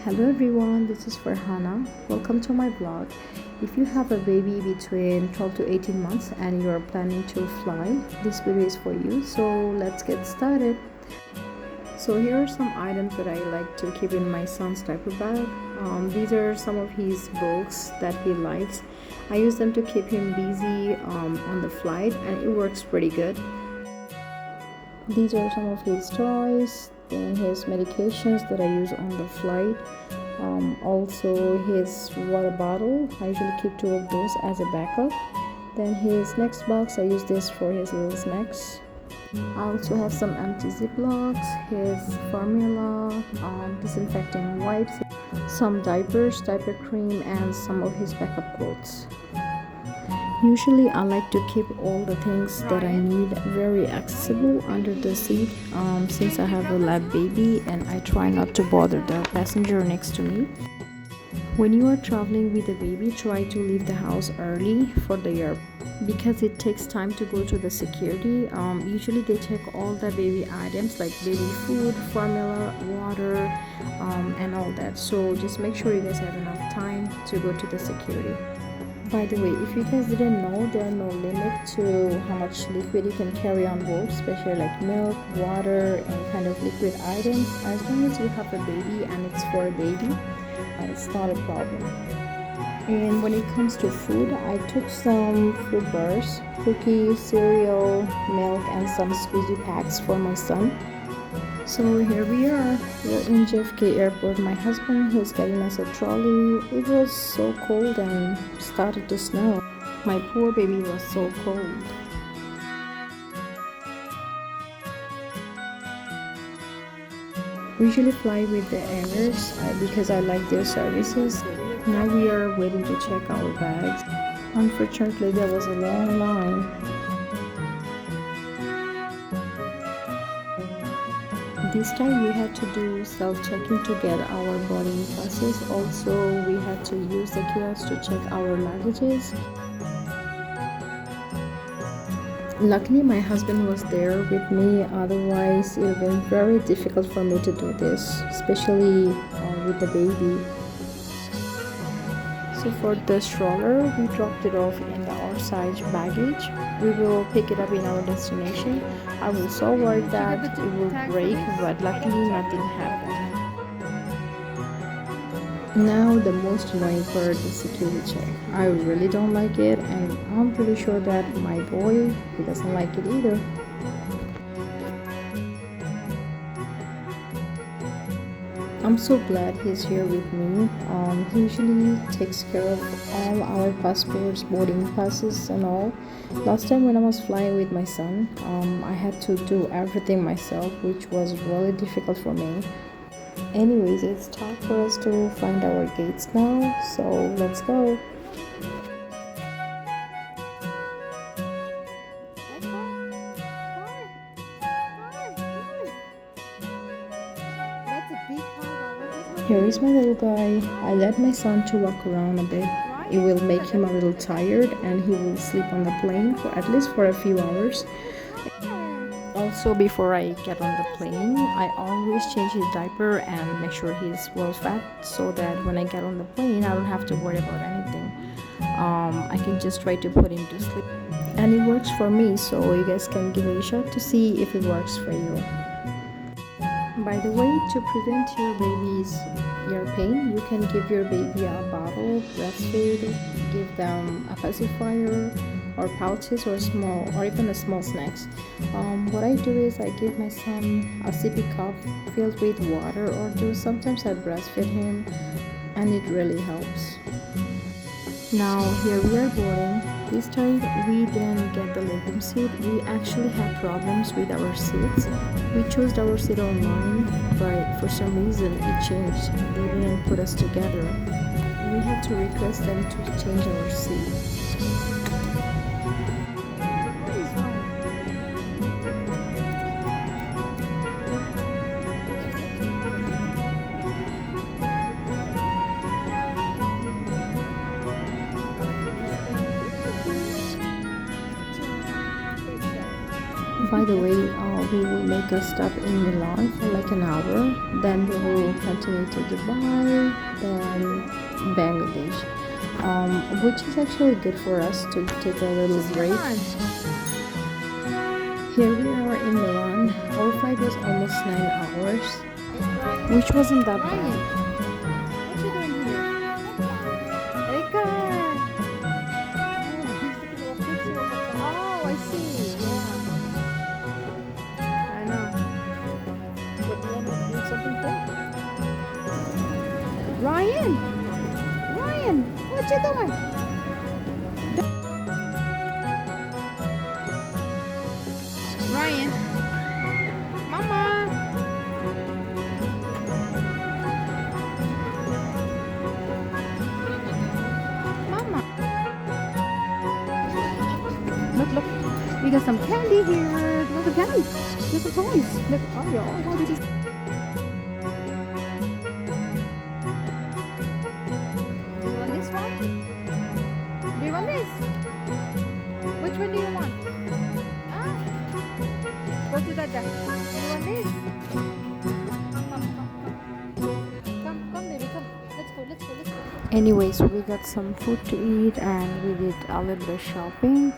Hello everyone, this is Farhana. Welcome to my blog. If you have a baby between 12 to 18 months and you're planning to fly, this video is for you. So let's get started. So here are some items that I like to keep in my son's diaper bag. These are some of his books that he likes. I use them to keep him busy on the flight, and it works pretty good. These are some of his toys, then his medications that I use on the flight. Also his water bottle. I usually keep 2 of those as a backup. Then his next box, I use this for his little snacks. I also have some empty ziplocs, his formula, disinfecting wipes, some diapers, diaper cream, and some of his backup clothes. Usually I like to keep all the things that I need very accessible under the seat, since I have a lab baby and I try not to bother the passenger next to me. When you are traveling with a baby, try to leave the house early for the airport because it takes time to go to the security. Usually they check all the baby items like baby food, formula, water, and all that. So just make sure you guys have enough time to go to the security. By the way, if you guys didn't know, there are no limit to how much liquid you can carry on board, especially like milk, water, any kind of liquid items. As long as you have a baby and it's for a baby, it's not a problem. And when it comes to food, I took some food bars, cookies, cereal, milk, and some squeezy packs for my son. So here we are, we're in JFK airport. My husband is getting us a trolley. It was so cold and started to snow. My poor baby was so cold. We usually fly with the Emirates because I like their services. Now we are waiting to check our bags. Unfortunately, there was a long line. This time we had to do self-checking to get our boarding passes. Also, we had to use the kiosk to check our luggages. Luckily, my husband was there with me. Otherwise, it would have been very difficult for me to do this, especially with the baby. So for the stroller, we dropped it off in our size baggage. We will pick it up in our destination. I was so worried that it would break, but luckily nothing happened. Now the most annoying part is security check. I really don't like it, and I'm pretty sure that my boy, he doesn't like it either. I'm so glad he's here with me. He usually takes care of all our passports, boarding passes and all. Last time when I was flying with my son, I had to do everything myself, which was really difficult for me. Anyways, it's time for us to find our gates now, so let's go. Here is my little guy. I let my son to walk around a bit. It will make him a little tired and he will sleep on the plane for at least for a few hours. Also, before I get on the plane, I always change his diaper and make sure he's well fed so that when I get on the plane, I don't have to worry about anything. I can just try to put him to sleep. And it works for me, so you guys can give it a shot to see if it works for you. By the way, to prevent your baby's ear pain, you can give your baby a bottle, breastfeed, give them a pacifier or pouches or even a small snacks. What I do is I give my son a sippy cup filled with water or juice. Sometimes I breastfeed him and it really helps. Now here we are boarding. This time we didn't get the legroom seat. We actually had problems with our seats. We chose our seat online, but for some reason it changed. They didn't put us together. We had to request them to change our seat. By the way, we will make a stop in Milan for like an hour. Then we will continue to Dubai, then Bangladesh, which is actually good for us to take a little break. Here we are in Milan. Our flight was almost 9 hours, which wasn't that bad. What you doing here? Erika! Oh, I see. Yeah. I know. But you want to do something quick? Ryan! Ryan! What you doing? Ryan! Mama! Look, we got some candy here. Look at candy. There's some toys. Look, oh yeah, oh, this is. Do you want this one? Do you want this? Which one do you want? Ah, go to Dada. Do you want this? Come, baby, come. Let's go. Anyways, we got some food to eat and we did a little bit of shopping.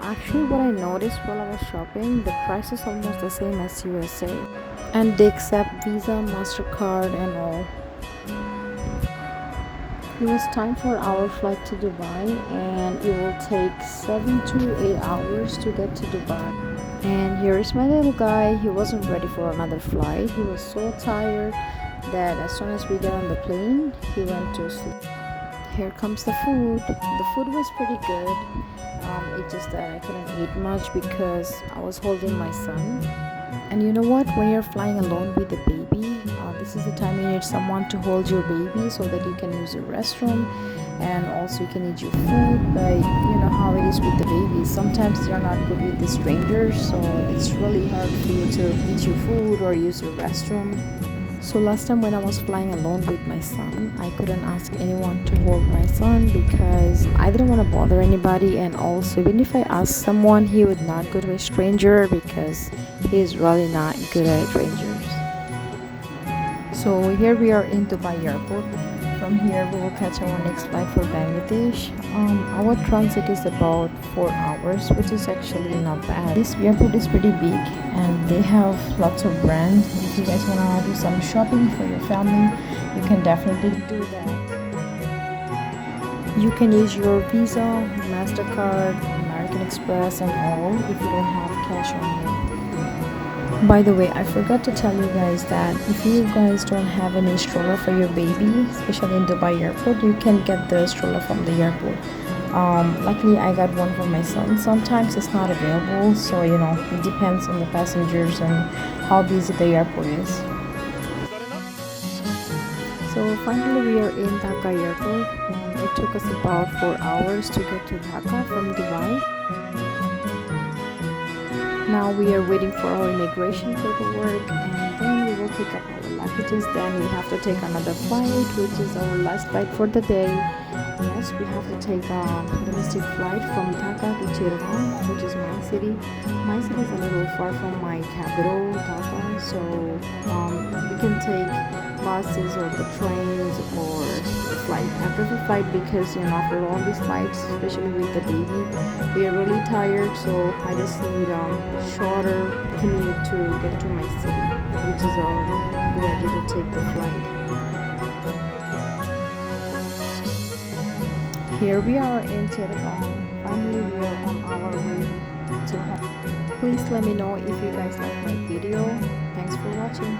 Actually, what I noticed while I was shopping, the price is almost the same as USA, and they accept Visa, MasterCard, and all. It was time for our flight to Dubai, and it will take 7 to 8 hours to get to Dubai. And here is my little guy. He wasn't ready for another flight. He was so tired that as soon as we got on the plane, he went to sleep. Here comes the food. The food was pretty good. It's just that I couldn't eat much because I was holding my son. And you know what? When you're flying alone with the baby, this is the time you need someone to hold your baby so that you can use the restroom and also you can eat your food. But you know how it is with the babies. Sometimes they're not good with the strangers, so it's really hard for you to eat your food or use your restroom. So last time when I was flying alone with my son, I couldn't ask anyone to hold my son because I didn't want to bother anybody, and also even if I asked someone, he would not go to a stranger because he is really not good at strangers. So here we are in Dubai airport. From here we will catch our next flight for Bangladesh. Our transit is about 4 hours, which is actually not bad. This airport is pretty big and they have lots of brands. If you guys want to do some shopping for your family, you can definitely do that. You can use your Visa, MasterCard, American Express and all if you don't have cash on you. By the way, I forgot to tell you guys that if you guys don't have any stroller for your baby, especially in Dubai airport, you can get the stroller from the airport. Luckily, I got one for my son. Sometimes it's not available, so you know, it depends on the passengers and how busy the airport is. So finally, we are in Dhaka airport. It took us about 4 hours to get to Dhaka from Dubai. Now we are waiting for our immigration paperwork and then we will pick up our luggages. Then we have to take another flight, which is our last flight for the day. Yes, we have to take a domestic flight from Dhaka to Milan, which is my city. My city is a little far from my capital, Dhaka, so we can take buses or the trains or the flight. I prefer flight because, you know, after all these flights, especially with the baby, we are really tired, so I just need a shorter commute to get to my city, which is a good idea to take the flight. Here we are in Chittagong. Finally, we are on our way to home. Please let me know if you guys like my video. Thanks for watching.